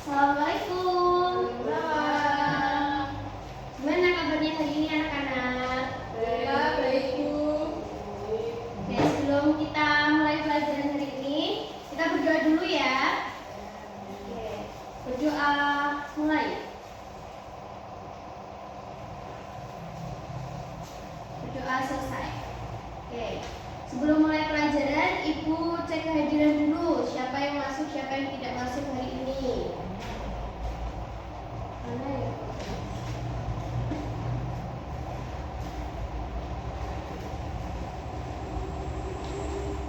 Assalamualaikum. Waalaikumsalam. Gimana kabarnya hari ini anak-anak? Baik. Oke, sebelum kita mulai pelajaran hari ini, kita berdoa dulu ya. Oke, berdoa mulai. Berdoa selesai. Oke, sebelum mulai pelajaran, Ibu cek kehadiran dulu. Siapa yang masuk, siapa yang tidak masuk hari ini. Mana ya?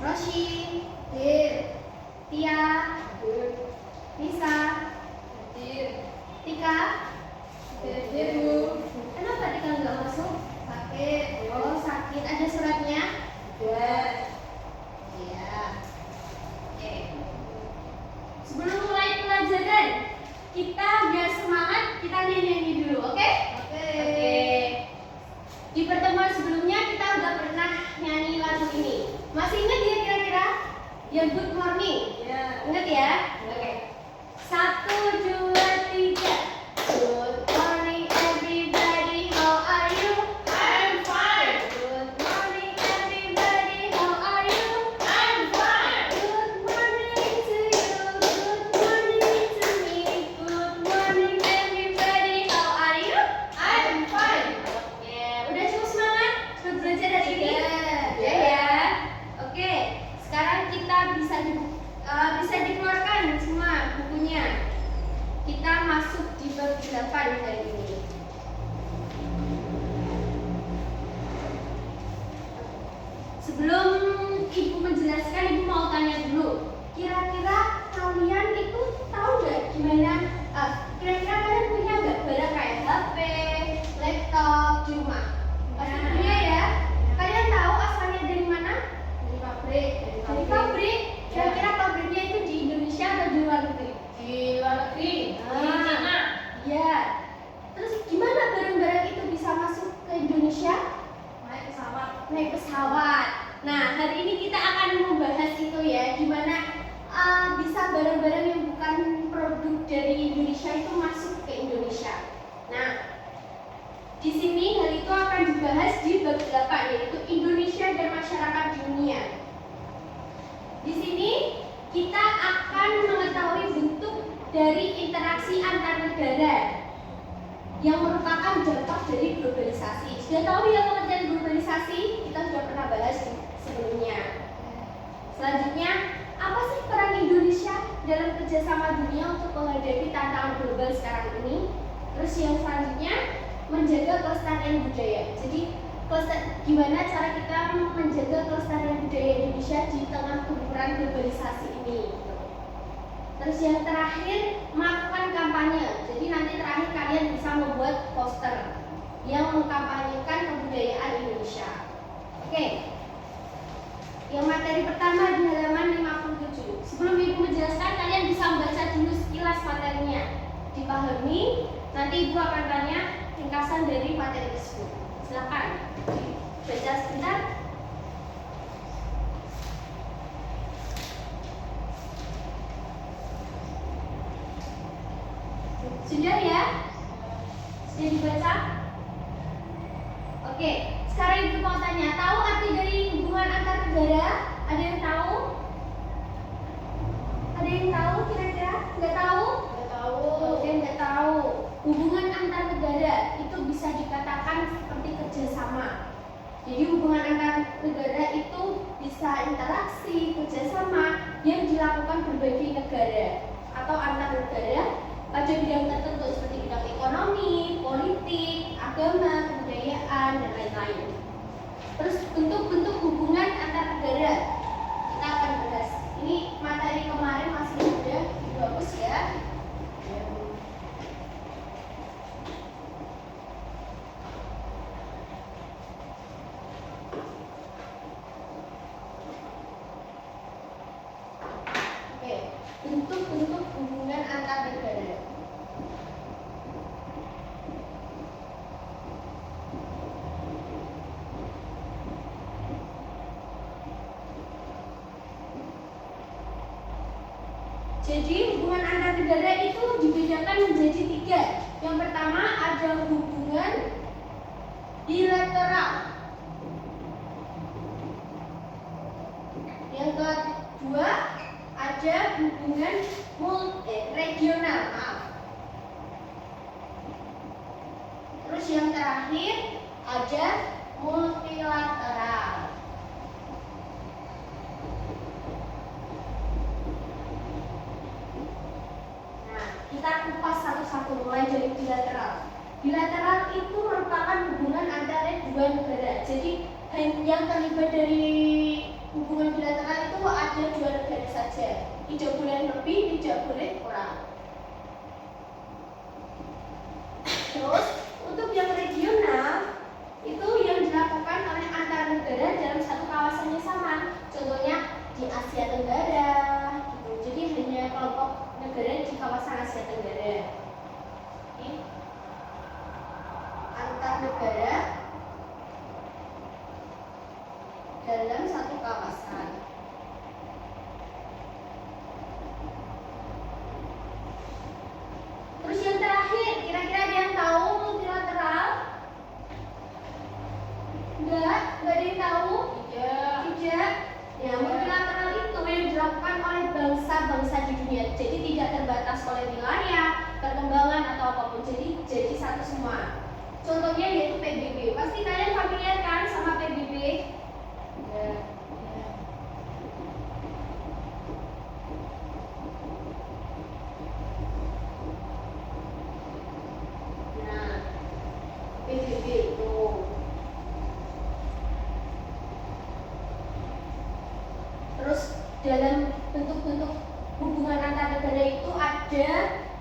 Roshi, Tia, Nisa, Tika. Kenapa Tika nggak masuk? Sakit. Oh, sakit. Ada suratnya? Iya. Oke. Sebelum mulai pelajaran, kita biar semangat, kita nyanyi dulu, oke? Oke. Di pertemuan sebelumnya kita udah pernah nyanyi lagu ini. Masih ingat ya kira-kira? Yang Good Morning. Ingat ya? Oke. 1, 2, 3. Good morning everybody, how are you? I'm fine. Good morning everybody, how are you? I'm fine. Good morning to you, good morning to me. Good morning everybody, how are you? I'm fine. Oke, udah cukup semangat buat belajar hari ini? Sudah. Ya. Oke, sekarang kita bisa dikeluarkan semua bukunya. Kita masuk di bab 8 hari ini. Sebelum Ibu menjelaskan, Ibu mau tanya dulu. Kira-kira kalian itu tahu nggak gimana? Kira-kira kalian punya nggak barang kayak HP, laptop di rumah? Pasti punya ya. Kalian tahu asalnya dari mana? Dari pabrik. Dari pabrik. Kira-kira pabriknya itu di Indonesia atau di luar negeri? Di luar negeri. Di Cina. Iya. Terus gimana barang-barang itu bisa masuk ke Indonesia? Naik pesawat. Naik pesawat. Nah, hari ini kita akan membahas itu ya, gimana bisa barang-barang yang bukan produk dari Indonesia itu masuk ke Indonesia. Nah, di sini hal itu akan dibahas di bab 8, yaitu Indonesia dan masyarakat dunia. Di sini kita akan mengetahui bentuk dari interaksi antar negara yang merupakan dampak dari globalisasi. Sudah tahu ya pengertian globalisasi? Kita sudah pernah bahas sebelumnya. Selanjutnya, apa sih peran Indonesia dalam kerjasama dunia untuk menghadapi tantangan global sekarang ini? Terus yang selanjutnya, menjaga kelestarian budaya. Jadi gimana cara kita menjaga kelestarian budaya Indonesia di tengah gempuran globalisasi ini? Terus yang terakhir, melakukan kampanye. Jadi nanti terakhir kalian bisa membuat poster yang mengkampanyekan kebudayaan Indonesia. Oke. Yang materi pertama di halaman 57. Sebelum Ibu menjelaskan, kalian bisa membaca dulu sekilas materinya. Dipahami, nanti Ibu akan tanya ringkasan dari materi tersebut. Silakan dibaca sebentar. Sudah ya? Sudah dibaca? Oke, sekarang Ibu mau tanya, tahu arti dari hubungan antar negara? Ada yang tahu? Ada yang tahu kira-kira? Nggak tahu? Nggak tahu. Oke, nggak tahu. Hubungan antar negara itu bisa dikatakan seperti kerjasama. Jadi hubungan antar negara itu bisa interaksi, kerjasama yang dilakukan berbagai negara atau antar negara pada bidang tertentu seperti bidang ekonomi, politik, agama, kebudayaan, dan lain-lain. Terus bentuk-bentuk hubungan antar negara kita akan bahas. Ini materi kemarin masih ada, bagus ya. Oke, bentuk-bentuk hubungan antar negara. Jadi hubungan antar negara itu dibedakan menjadi 3. Yang pertama ada hubungan bilateral. Yang kedua ada hubungan regional. Terus yang terakhir ada multilateral. Nah, kita kupas satu-satu mulai dari bilateral. Bilateral itu merupakan hubungan antara 2 negara. Jadi yang terlibat dari hubungan bilateral itu ada 2 negara saja. Tidak boleh lebih, tidak boleh kurang. Terus untuk yang regional itu yang dilakukan oleh antar negara dalam satu kawasan yang sama. Contohnya di Asia Tenggara gitu. Jadi hanya kelompok negara di kawasan Asia Tenggara. Oke. Antar negara dalam satu kawasan. Terus yang terakhir, kira-kira ada yang tahu multilateral? Enggak ada yang tahu? Tidak. Ya, multilateral itu yang dilakukan oleh bangsa-bangsa di dunia. Jadi tidak terbatas oleh wilayah, perkembangan atau apapun. Jadi satu semua. Contohnya yaitu PBB. Pasti kalian familiar kan sama PBB? Ya. Nah, PBB itu. Terus dalam bentuk-bentuk hubungan antar negara itu ada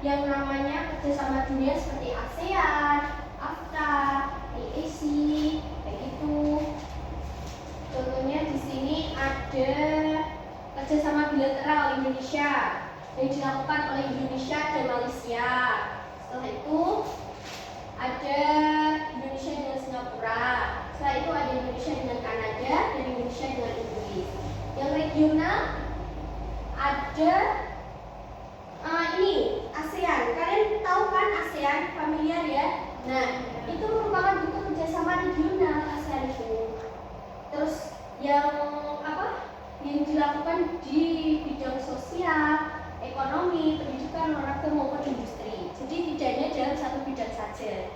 yang namanya kerjasama dunia seperti ASEAN, AFTA, EAC, kayak gitu. Contohnya di sini ada kerjasama bilateral Indonesia yang dilakukan oleh Indonesia dan Malaysia. Setelah itu ada Indonesia dengan Singapura. Setelah itu ada Indonesia dengan Kanada dan Indonesia dengan Inggris. Yang regional ada ini ASEAN. Kalian tahu kan ASEAN, familiar ya? Nah, itu merupakan bentuk kerjasama regional ASEAN itu. Terus yang yang dilakukan di bidang sosial, ekonomi, pendidikan, olahraga maupun industri. Jadi tidak hanya dalam satu bidang saja.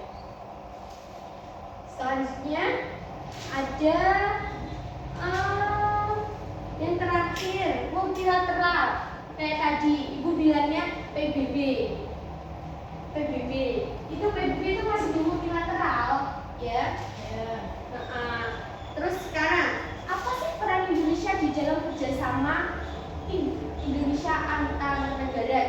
Selanjutnya ada yang terakhir multilateral. Kayak tadi ibu bilangnya PBB. PBB itu masih di multilateral, ya. Terus sekarang apa sih peran Indonesia di dalam kerjasama Indonesia antar negara?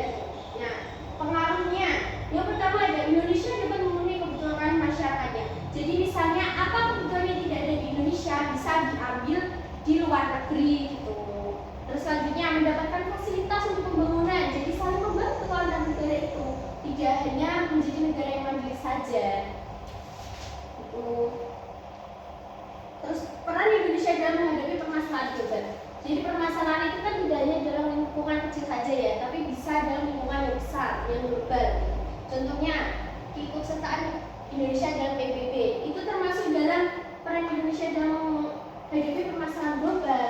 Nah, pengaruhnya yang pertama ada Indonesia dapat memenuhi kebutuhan masyarakatnya. Jadi misalnya apa kebutuhan yang tidak ada di Indonesia bisa diambil di luar negeri gitu. Terus selanjutnya mendapatkan fasilitas untuk pembangunan. Jadi saling membantu antar negara itu, tidak hanya menjadi negara yang mandiri saja. Itu. Terus peran Indonesia dalam menghadapi permasalahan global. Jadi permasalahan itu kan tidak hanya dalam lingkungan kecil saja ya, tapi bisa dalam lingkungan yang besar, yang global. Contohnya keikutsertaan Indonesia dalam PBB itu termasuk dalam peran Indonesia dalam menghadapi permasalahan global.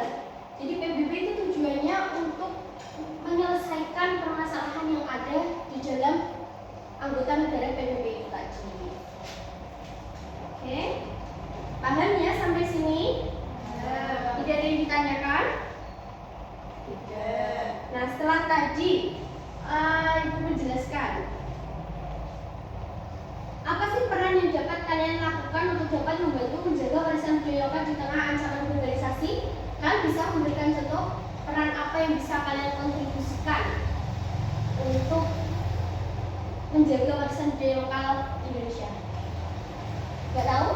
Jadi PBB itu tujuannya untuk menyelesaikan permasalahan yang ada di dalam anggota negara PBB itu tadi. Oke, paham ya sampai sini? Tidak ada yang ditanyakan? Tidak. Nah, setelah tadi Ibu menjelaskan apa sih peran yang dapat kalian lakukan untuk dapat membantu menjaga warisan budaya lokal di tengah ancaman globalisasi? Kalian bisa memberikan contoh peran apa yang bisa kalian kontribusikan untuk menjaga warisan budaya lokal Indonesia? Gak tahu?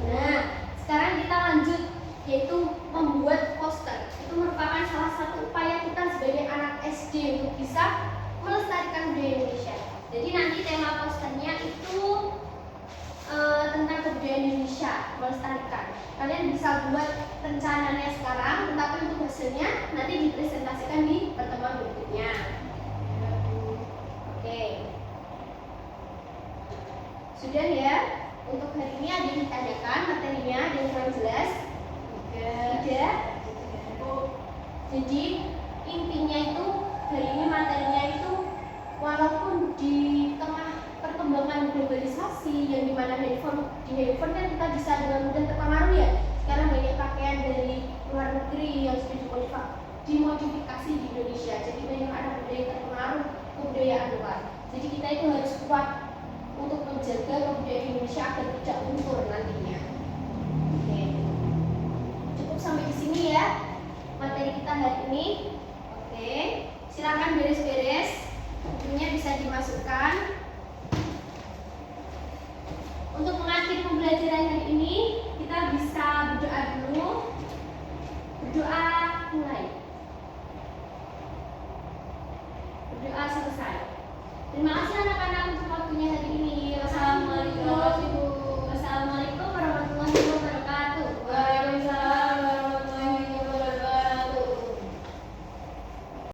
Nah, sekarang kita lanjut, yaitu membuat poster. Itu merupakan salah satu upaya kita sebagai anak SD untuk bisa melestarikan budaya Indonesia. Jadi nanti tema posternya itu tentang kebudayaan Indonesia, melestarikan. Kalian bisa buat rencananya sekarang, tetapi untuk hasilnya nanti dipresentasikan di pertemuan Sudah ya? Untuk hari ini ada yang ditanyakan materinya, ada yang kurang jelas? Tidak. Jadi intinya itu hari ini materinya itu walaupun di tengah perkembangan globalisasi yang dimana di handphone kan kita bisa dengan mudah terpengaruh ya. Sekarang banyak pakaian dari luar negeri yang sudah dimodifikasi di Indonesia. Jadi banyak anak muda yang terpengaruh kebudayaan luar. Jadi kita itu harus kuat untuk menjaga kebudayaan Indonesia agar tidak luntur nantinya. Oke. Cukup sampai di sini ya materi kita hari ini. Oke, silakan beres-beres. Bukunya bisa dimasukkan. Untuk mengakhiri pembelajaran hari ini, kita bisa berdoa dulu. Berdoa mulai. Berdoa selesai. Terima kasih anak-anak.